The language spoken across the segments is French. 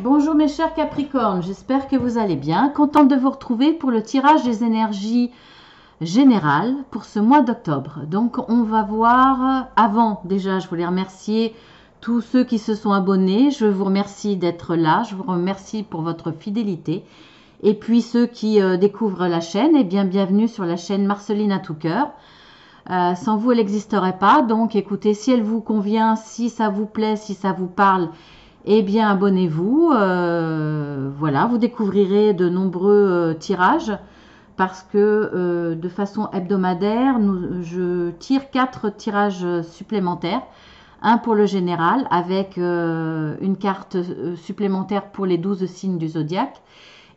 Bonjour mes chers Capricornes, j'espère que vous allez bien. Contente de vous retrouver pour le tirage des énergies générales pour ce mois d'octobre. Donc on va voir, avant déjà je voulais remercier tous ceux qui se sont abonnés. Je vous remercie d'être là, je vous remercie pour votre fidélité. Et puis ceux qui découvrent la chaîne, eh bien bienvenue sur la chaîne Marceline à tout cœur. Sans vous elle n'existerait pas, donc écoutez, si elle vous convient, si ça vous plaît, si ça vous parle, eh bien abonnez-vous. Voilà, vous découvrirez de nombreux tirages parce que de façon hebdomadaire, je tire 4 tirages supplémentaires. Un pour le général avec une carte supplémentaire pour les 12 signes du zodiaque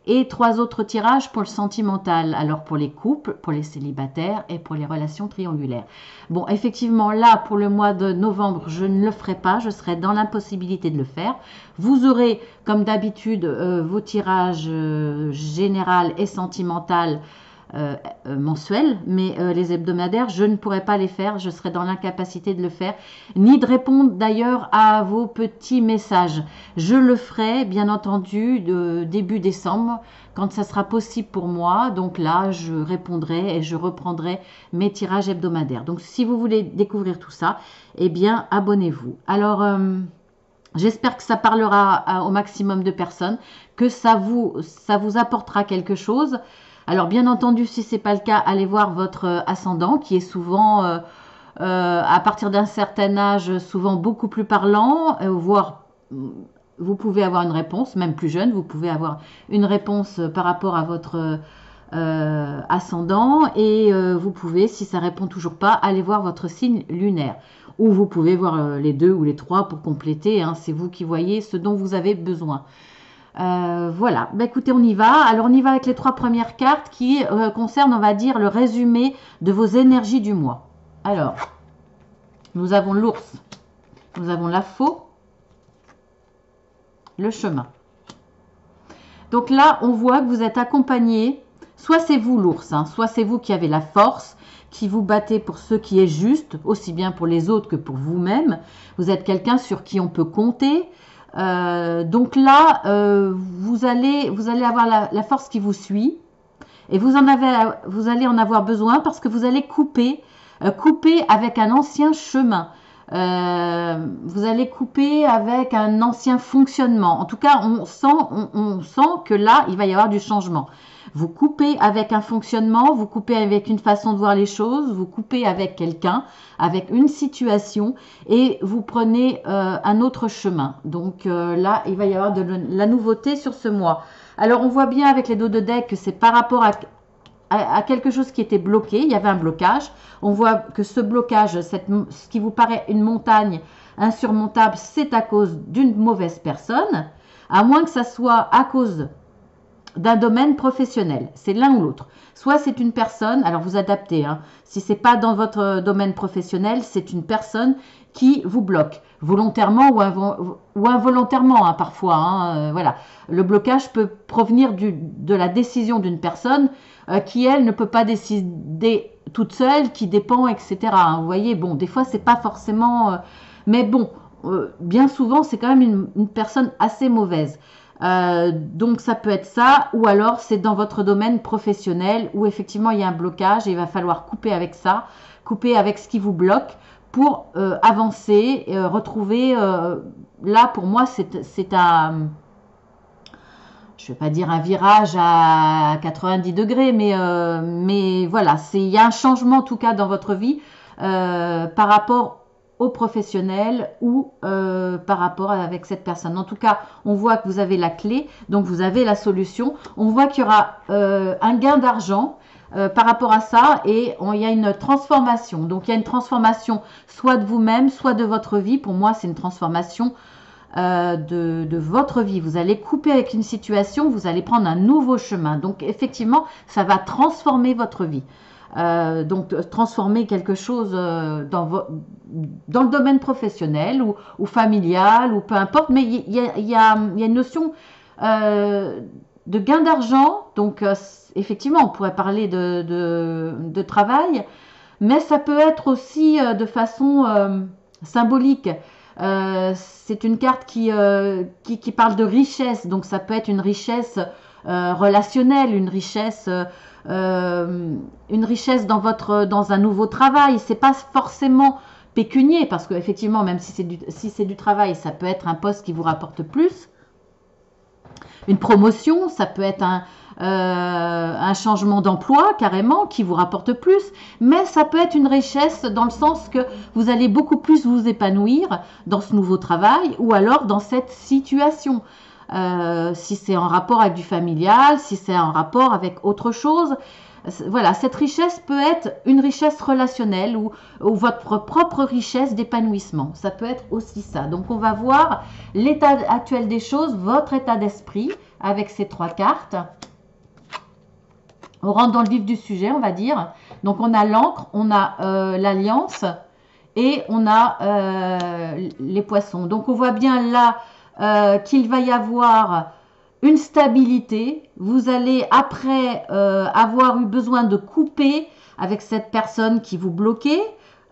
et 3 autres tirages pour le sentimental, alors pour les couples, pour les célibataires et pour les relations triangulaires. Bon, effectivement, là, pour le mois de novembre, je ne le ferai pas, je serai dans l'impossibilité de le faire. Vous aurez, comme d'habitude, vos tirages général et sentimental mensuels, mais les hebdomadaires, je ne pourrai pas les faire, je serai dans l'incapacité de le faire, ni de répondre d'ailleurs à vos petits messages. Je le ferai, bien entendu, début décembre, quand ça sera possible pour moi. Donc là, je répondrai et je reprendrai mes tirages hebdomadaires. Donc si vous voulez découvrir tout ça, eh bien, abonnez-vous. Alors, j'espère que ça parlera au maximum de personnes, que ça vous apportera quelque chose. Alors bien entendu, si ce n'est pas le cas, allez voir votre ascendant qui est souvent, à partir d'un certain âge, souvent beaucoup plus parlant, voire vous pouvez avoir une réponse, même plus jeune, vous pouvez avoir une réponse par rapport à votre ascendant et vous pouvez, si ça répond toujours pas, aller voir votre signe lunaire. Ou vous pouvez voir les 2 ou les 3 pour compléter, hein, c'est vous qui voyez ce dont vous avez besoin. Voilà, bah, écoutez, on y va. Alors on y va avec les 3 premières cartes qui concernent, on va dire, le résumé de vos énergies du mois. Alors, nous avons l'ours, nous avons la faux, le chemin. Donc là, on voit que vous êtes accompagné, soit c'est vous l'ours, hein, soit c'est vous qui avez la force, qui vous battez pour ce qui est juste, aussi bien pour les autres que pour vous-même. Vous êtes quelqu'un sur qui on peut compter. Donc là, vous allez avoir la force qui vous suit et vous allez en avoir besoin parce que vous allez couper avec un ancien chemin. Vous allez couper avec un ancien fonctionnement. En tout cas, on sent que là, il va y avoir du changement. Vous coupez avec un fonctionnement, vous coupez avec une façon de voir les choses, vous coupez avec quelqu'un, avec une situation et vous prenez un autre chemin. Donc là, il va y avoir de la nouveauté sur ce mois. Alors, on voit bien avec les dos de deck que c'est par rapport à quelque chose qui était bloqué. Il y avait un blocage. On voit que ce blocage, ce qui vous paraît une montagne insurmontable, c'est à cause d'une mauvaise personne, à moins que ça soit à cause d'un domaine professionnel. C'est l'un ou l'autre. Soit c'est une personne, alors vous adaptez, hein, si ce n'est pas dans votre domaine professionnel, c'est une personne qui vous bloque, volontairement ou involontairement, hein, parfois. Hein, voilà. Le blocage peut provenir de la décision d'une personne qui, elle, ne peut pas décider toute seule, qui dépend, etc. Hein. Vous voyez, bon, des fois, c'est pas forcément... mais bon, bien souvent, c'est quand même une personne assez mauvaise. Donc ça peut être ça, ou alors c'est dans votre domaine professionnel où effectivement il y a un blocage et il va falloir couper avec ça, couper avec ce qui vous bloque pour avancer, retrouver, là pour moi c'est un, je ne vais pas dire un virage à 90 degrés, mais voilà, il y a un changement en tout cas dans votre vie par rapport au professionnel ou par rapport avec cette personne. En tout cas, on voit que vous avez la clé, donc vous avez la solution. On voit qu'il y aura un gain d'argent par rapport à ça et il y a une transformation. Donc il y a une transformation soit de vous-même, soit de votre vie. Pour moi, c'est une transformation de votre vie. Vous allez couper avec une situation, vous allez prendre un nouveau chemin. Donc effectivement, ça va transformer votre vie. Donc transformer quelque chose dans le domaine professionnel ou familial ou peu importe, mais il y a une notion de gain d'argent. Donc effectivement, on pourrait parler de travail, mais ça peut être aussi de façon symbolique. C'est une carte qui parle de richesse, donc ça peut être une richesse relationnelle, une richesse dans un nouveau travail. C'est pas forcément pécunier, parce que effectivement, même si c'est du travail, ça peut être un poste qui vous rapporte plus. Une promotion, ça peut être un changement d'emploi carrément qui vous rapporte plus, mais ça peut être une richesse dans le sens que vous allez beaucoup plus vous épanouir dans ce nouveau travail ou alors dans cette situation. Si c'est en rapport avec du familial, si c'est en rapport avec autre chose. Voilà, cette richesse peut être une richesse relationnelle ou votre propre richesse d'épanouissement. Ça peut être aussi ça. Donc, on va voir l'état actuel des choses, votre état d'esprit avec ces 3 cartes. On rentre dans le vif du sujet, on va dire. Donc, on a l'encre, on a l'alliance et on a les poissons. Donc, on voit bien là qu'il va y avoir une stabilité. Vous allez, après avoir eu besoin de couper avec cette personne qui vous bloquait,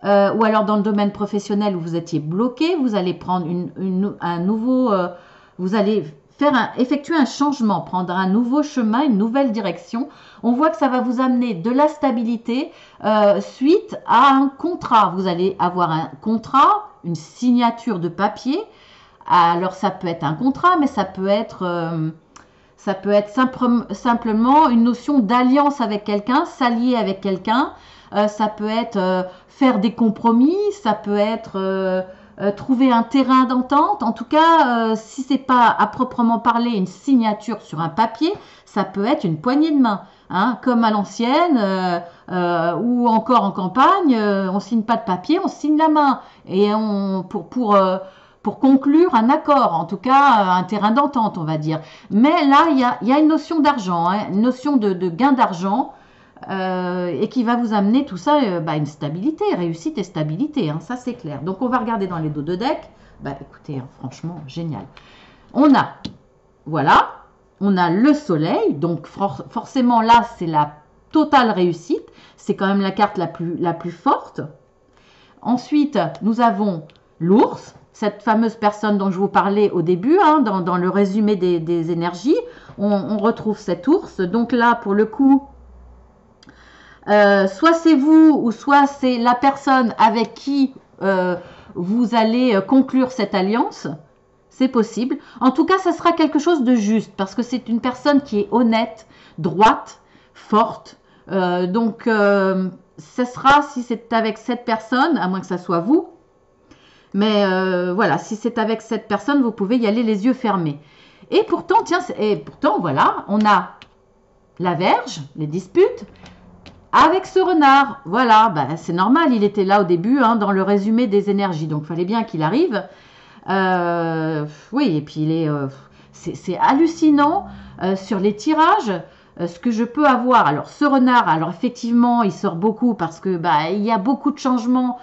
ou alors dans le domaine professionnel où vous étiez bloqué, vous allez prendre un nouveau, vous allez effectuer un changement, prendre un nouveau chemin, une nouvelle direction. On voit que ça va vous amener de la stabilité suite à un contrat. Vous allez avoir un contrat, une signature de papier. Alors ça peut être un contrat, mais ça peut être simplement une notion d'alliance avec quelqu'un, s'allier avec quelqu'un. Ça peut être faire des compromis, ça peut être trouver un terrain d'entente. En tout cas, si c'est pas à proprement parler une signature sur un papier, ça peut être une poignée de main. Hein, comme à l'ancienne ou encore en campagne, on signe pas de papier, on signe la main et pour conclure un accord, en tout cas un terrain d'entente, on va dire. Mais là, il y a une notion d'argent, hein, une notion de gain d'argent et qui va vous amener tout ça, une stabilité, réussite et stabilité, hein, ça c'est clair. Donc on va regarder dans les dos de deck. Écoutez, hein, franchement, génial. Voilà, on a le soleil, donc forcément là, c'est la totale réussite. C'est quand même la carte la plus forte. Ensuite, nous avons l'ours, cette fameuse personne dont je vous parlais au début, hein, dans le résumé des énergies. On retrouve cet ours. Donc là, pour le coup, soit c'est vous ou soit c'est la personne avec qui vous allez conclure cette alliance. C'est possible. En tout cas, ça sera quelque chose de juste parce que c'est une personne qui est honnête, droite, forte. Donc, ce sera, si c'est avec cette personne, à moins que ça soit vous. Mais voilà, si c'est avec cette personne, vous pouvez y aller les yeux fermés. Et pourtant, voilà, on a la Vierge, les disputes, avec ce renard. Voilà, c'est normal, il était là au début, hein, dans le résumé des énergies. Donc, il fallait bien qu'il arrive. Oui, et puis c'est hallucinant sur les tirages. Ce que je peux avoir, alors ce renard, alors effectivement, il sort beaucoup parce que il y a beaucoup de changements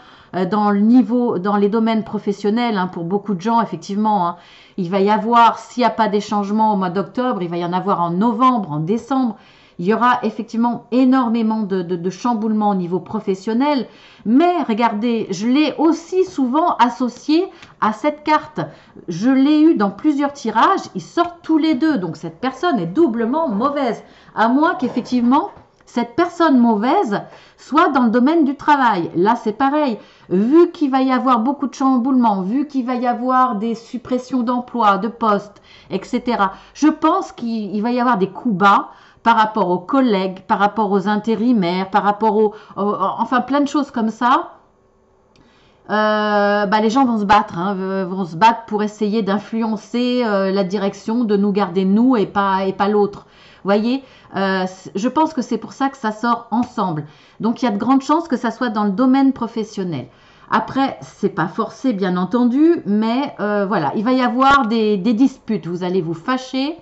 dans les domaines professionnels, hein, pour beaucoup de gens, effectivement. Hein. Il va y avoir, s'il n'y a pas des changements au mois d'octobre, il va y en avoir en novembre, en décembre. Il y aura effectivement énormément de chamboulements au niveau professionnel. Mais regardez, je l'ai aussi souvent associé à cette carte. Je l'ai eu dans plusieurs tirages. Ils sortent tous les deux. Donc cette personne est doublement mauvaise. À moins qu'effectivement, cette personne mauvaise soit dans le domaine du travail. Là, c'est pareil. Vu qu'il va y avoir beaucoup de chamboulements, vu qu'il va y avoir des suppressions d'emplois, de postes, etc., je pense qu'il va y avoir des coups bas par rapport aux collègues, par rapport aux intérimaires, par rapport enfin plein de choses comme ça. Les gens vont se battre, hein, vont se battre pour essayer d'influencer la direction, de nous garder nous et pas l'autre. Voyez, je pense que c'est pour ça que ça sort ensemble. Donc il y a de grandes chances que ça soit dans le domaine professionnel. Après, c'est pas forcé, bien entendu, mais voilà, il va y avoir des disputes. Vous allez vous fâcher.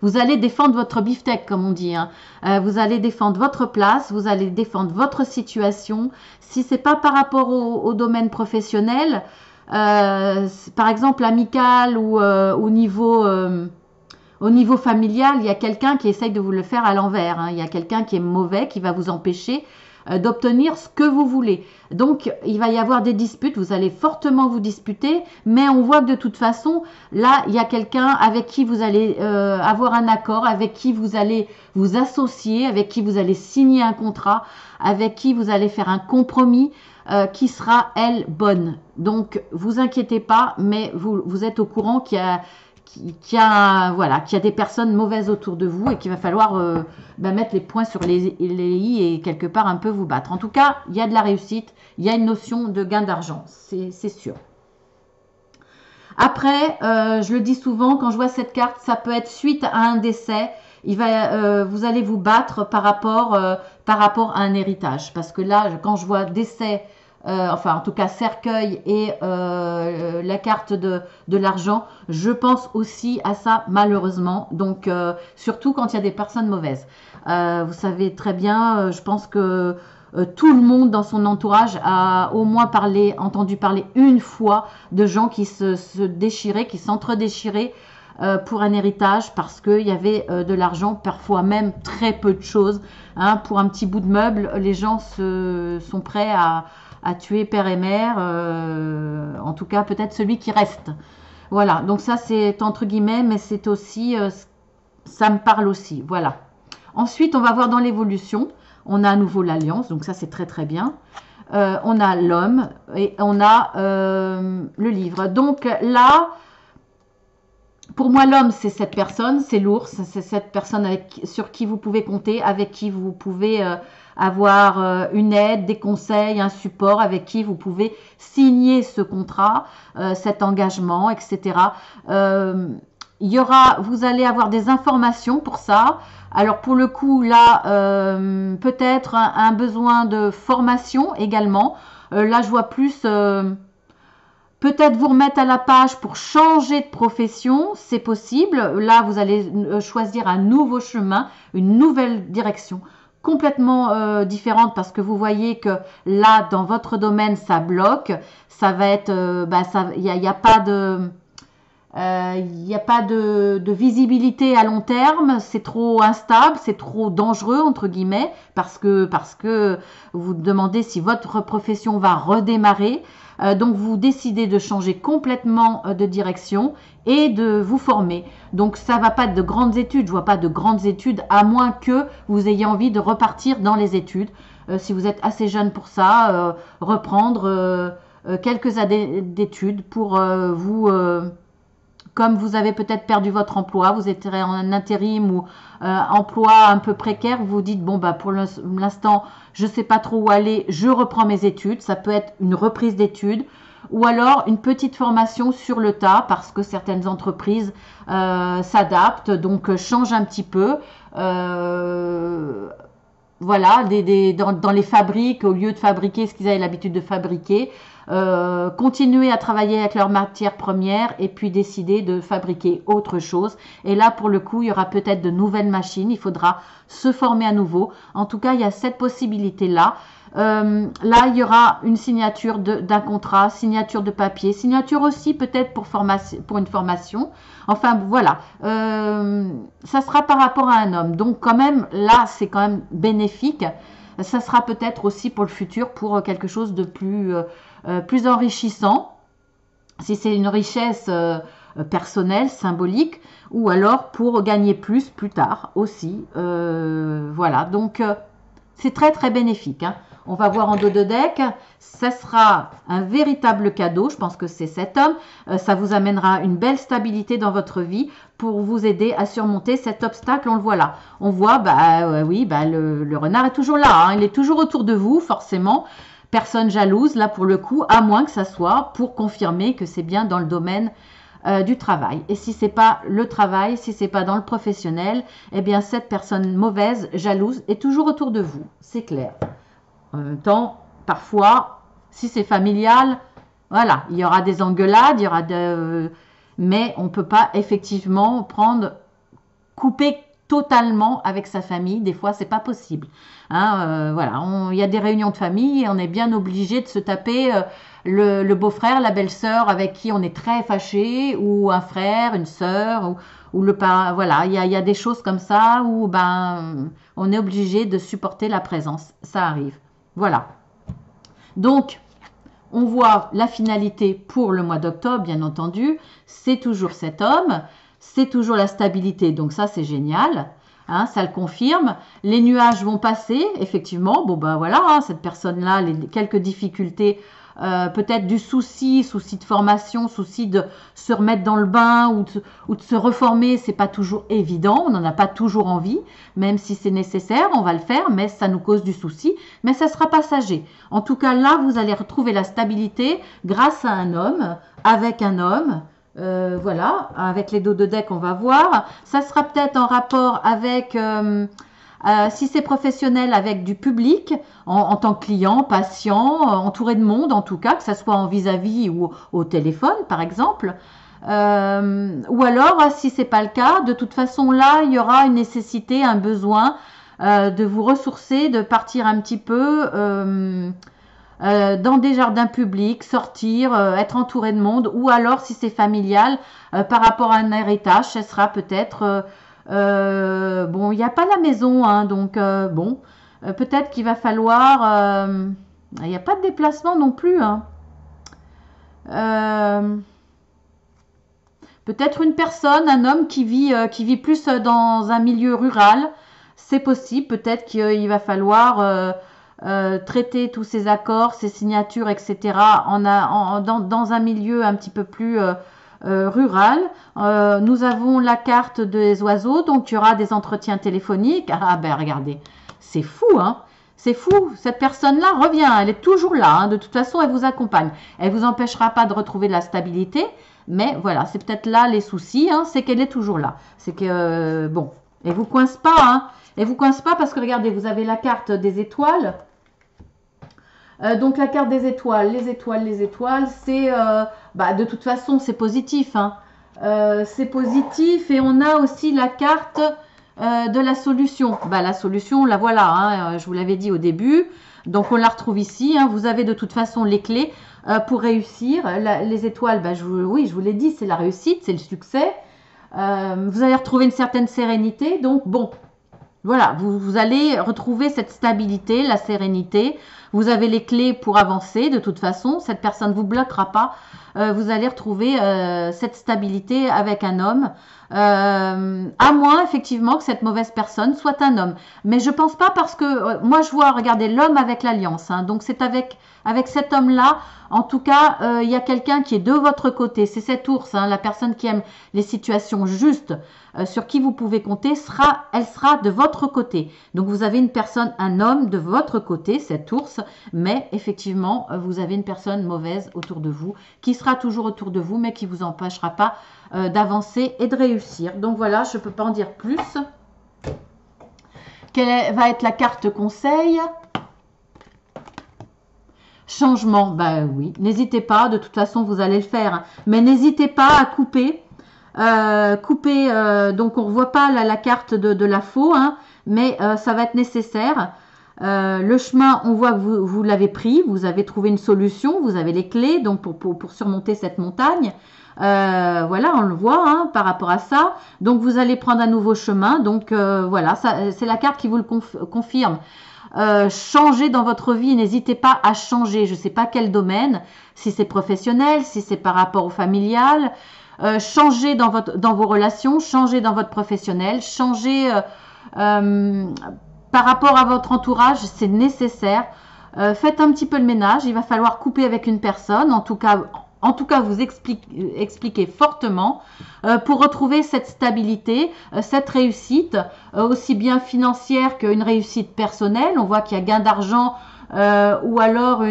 Vous allez défendre votre beefsteak, comme on dit. Hein. Vous allez défendre votre place, vous allez défendre votre situation. Si ce n'est pas par rapport au domaine professionnel, par exemple amical ou au niveau familial, il y a quelqu'un qui essaye de vous le faire à l'envers. Hein. Il y a quelqu'un qui est mauvais, qui va vous empêcher d'obtenir ce que vous voulez. Donc, il va y avoir des disputes, vous allez fortement vous disputer, mais on voit que de toute façon, là, il y a quelqu'un avec qui vous allez avoir un accord, avec qui vous allez vous associer, avec qui vous allez signer un contrat, avec qui vous allez faire un compromis qui sera, elle, bonne. Donc, vous inquiétez pas, mais vous êtes au courant qu'il y a des personnes mauvaises autour de vous et qu'il va falloir mettre les points sur les i et quelque part un peu vous battre. En tout cas, il y a de la réussite, il y a une notion de gain d'argent, c'est sûr. Après, je le dis souvent, quand je vois cette carte, ça peut être suite à un décès. Vous allez vous battre par rapport à un héritage. Parce que là, quand je vois décès, enfin en tout cas cercueil et la carte de l'argent, je pense aussi à ça malheureusement. Donc surtout quand il y a des personnes mauvaises. Vous savez très bien, je pense que tout le monde dans son entourage a au moins entendu parler une fois de gens qui se déchiraient, qui s'entre-déchiraient pour un héritage parce qu'il y avait de l'argent, parfois même très peu de choses. Hein, pour un petit bout de meuble, les gens sont prêts à tuer père et mère, en tout cas peut-être celui qui reste. Voilà, donc ça c'est entre guillemets, mais c'est aussi, ça me parle aussi, voilà. Ensuite, on va voir dans l'évolution, on a à nouveau l'alliance, donc ça c'est très très bien. On a l'homme et on a le livre. Donc là, pour moi, l'homme, c'est cette personne, c'est l'ours, c'est cette personne sur qui vous pouvez compter, avec qui vous pouvez avoir une aide, des conseils, un support, avec qui vous pouvez signer ce contrat, cet engagement, etc. Vous allez avoir des informations pour ça. Alors pour le coup, là, peut-être un besoin de formation également. Là, je vois plus... peut-être vous remettre à la page pour changer de profession, c'est possible. Là, vous allez choisir un nouveau chemin, une nouvelle direction, complètement différente parce que vous voyez que là, dans votre domaine, ça bloque. Ça va être, il n'y a pas de... Il n'y a pas de visibilité à long terme, c'est trop instable, c'est trop dangereux entre guillemets parce que vous demandez si votre profession va redémarrer. Donc vous décidez de changer complètement de direction et de vous former. Donc ça va pas être de grandes études, je vois pas de grandes études à moins que vous ayez envie de repartir dans les études. Si vous êtes assez jeune pour ça, reprendre quelques années d'études pour vous... comme vous avez peut-être perdu votre emploi, vous êtes en intérim ou emploi un peu précaire, vous vous dites, bon, bah, pour l'instant, je ne sais pas trop où aller, je reprends mes études. Ça peut être une reprise d'études ou alors une petite formation sur le tas parce que certaines entreprises s'adaptent, donc changent un petit peu. Voilà, dans les fabriques, au lieu de fabriquer ce qu'ils avaient l'habitude de fabriquer, continuer à travailler avec leurs matières premières et puis décider de fabriquer autre chose. Et là, pour le coup, il y aura peut-être de nouvelles machines, il faudra se former à nouveau. En tout cas, il y a cette possibilité-là. Là, il y aura une signature d'un contrat, signature de papier, signature aussi peut-être pour une formation. Enfin, voilà. Ça sera par rapport à un homme. Donc, quand même, là, c'est quand même bénéfique. Ça sera peut-être aussi pour le futur, pour quelque chose de plus enrichissant. Si c'est une richesse personnelle, symbolique, ou alors pour gagner plus tard aussi. Voilà. Donc, c'est très, très bénéfique. Hein. On va voir en dos de deck, ça sera un véritable cadeau, je pense que c'est cet homme, ça vous amènera une belle stabilité dans votre vie pour vous aider à surmonter cet obstacle, on le voit là. On voit, le renard est toujours là, hein, il est toujours autour de vous, forcément, personne jalouse, là pour le coup, à moins que ça soit pour confirmer que c'est bien dans le domaine du travail. Et si c'est pas le travail, si c'est pas dans le professionnel, eh bien cette personne mauvaise, jalouse, est toujours autour de vous, c'est clair. En même temps, parfois, si c'est familial, voilà, il y aura des engueulades, mais on ne peut pas effectivement couper totalement avec sa famille. Des fois, c'est pas possible. Hein, voilà, il y a des réunions de famille et on est bien obligé de se taper le beau-frère, la belle-sœur avec qui on est très fâché, ou un frère, une sœur, ou le parent. Voilà, il y a des choses comme ça où on est obligé de supporter la présence. Ça arrive. Voilà. Donc, on voit la finalité pour le mois d'octobre, bien entendu. C'est toujours cet homme. C'est toujours la stabilité. Donc ça, c'est génial. Hein, ça le confirme. Les nuages vont passer, effectivement. Bon, ben voilà, hein, cette personne-là, quelques difficultés, peut-être du souci de formation, souci de se remettre dans le bain ou de se reformer, c'est pas toujours évident. On n'en a pas toujours envie, même si c'est nécessaire, on va le faire, mais ça nous cause du souci. Mais ça sera passager. En tout cas, là, vous allez retrouver la stabilité grâce à un homme, avec un homme. Voilà, avec les dos de deck, on va voir. Ça sera peut-être en rapport avec, si c'est professionnel, avec du public, en tant que client, patient, entouré de monde en tout cas, que ce soit en vis-à-vis ou au téléphone, par exemple. Ou alors, si c'est pas le cas, de toute façon, là, il y aura une nécessité, un besoin de vous ressourcer, de partir un petit peu dans des jardins publics, sortir, être entouré de monde, ou alors si c'est familial, par rapport à un héritage, ce sera peut-être, bon, il n'y a pas la maison, hein, donc bon, peut-être qu'il va falloir, il n'y a pas de déplacement non plus, hein. Peut-être une personne, un homme qui vit plus dans un milieu rural, c'est possible, peut-être qu'il va falloir traiter tous ces accords, ces signatures, etc. Dans un milieu un petit peu plus rural. Nous avons la carte des oiseaux, donc il y aura des entretiens téléphoniques. Ah ben regardez, c'est fou, hein. C'est fou, cette personne-là revient, elle est toujours là, hein. De toute façon, elle vous accompagne. Elle ne vous empêchera pas de retrouver de la stabilité, mais voilà, c'est peut-être là les soucis, hein, c'est qu'elle est toujours là. C'est que, bon, elle vous coince pas, hein. Elle vous coince pas parce que regardez, vous avez la carte des étoiles. Donc la carte des étoiles, les étoiles, c'est bah, de toute façon c'est positif, hein. C'est positif et on a aussi la carte de la solution. Bah, la solution, la voilà, hein, je vous l'avais dit au début. Donc on la retrouve ici, hein. Vous avez de toute façon les clés pour réussir. Les étoiles, bah, oui, je vous l'ai dit, c'est la réussite, c'est le succès. Vous allez retrouver une certaine sérénité. Donc bon, voilà, vous allez retrouver cette stabilité, la sérénité. Vous avez les clés pour avancer. De toute façon, cette personne ne vous bloquera pas. Vous allez retrouver cette stabilité avec un homme. À moins, effectivement, que cette mauvaise personne soit un homme. Mais je pense pas parce que, moi, je vois, regardez, l'homme avec l'alliance. Hein, donc, c'est avec cet homme-là. En tout cas, il y a quelqu'un qui est de votre côté. C'est cet ours, hein, la personne qui aime les situations justes, sur qui vous pouvez compter, elle sera de votre côté. Donc, vous avez une personne, un homme de votre côté, cet ours. Mais, effectivement, vous avez une personne mauvaise autour de vous, qui sera toujours autour de vous, mais qui vous empêchera pas d'avancer et de réussir. Donc voilà, je ne peux pas en dire plus. Quelle va être la carte conseil? Changement, bah oui, n'hésitez pas, de toute façon vous allez le faire, hein. Mais n'hésitez pas à couper. Donc on ne voit pas la carte de la faux, hein, mais ça va être nécessaire. Le chemin, on voit que vous l'avez pris, vous avez trouvé une solution, vous avez les clés donc pour surmonter cette montagne. Voilà, on le voit, hein, par rapport à ça. Donc vous allez prendre un nouveau chemin. Donc voilà, c'est la carte qui vous le confirme. Changer dans votre vie, n'hésitez pas à changer. Je ne sais pas quel domaine, si c'est professionnel, si c'est par rapport au familial. Changez dans vos relations, changez dans votre professionnel, changez par rapport à votre entourage, c'est nécessaire. Faites un petit peu le ménage, il va falloir couper avec une personne, en tout cas vous expliquez fortement pour retrouver cette stabilité, cette réussite, aussi bien financière qu'une réussite personnelle. On voit qu'il y a gain d'argent ou alors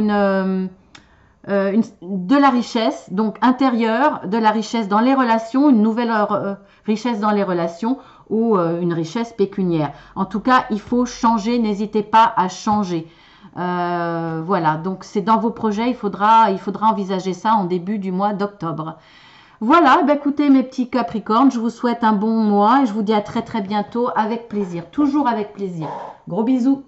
de la richesse, donc intérieure, de la richesse dans les relations, une nouvelle richesse dans les relations ou une richesse pécuniaire. En tout cas, il faut changer, n'hésitez pas à changer. Voilà, donc c'est dans vos projets, il faudra envisager ça en début du mois d'octobre. Voilà, ben écoutez mes petits Capricornes, je vous souhaite un bon mois et je vous dis à très très bientôt avec plaisir, toujours avec plaisir. Gros bisous.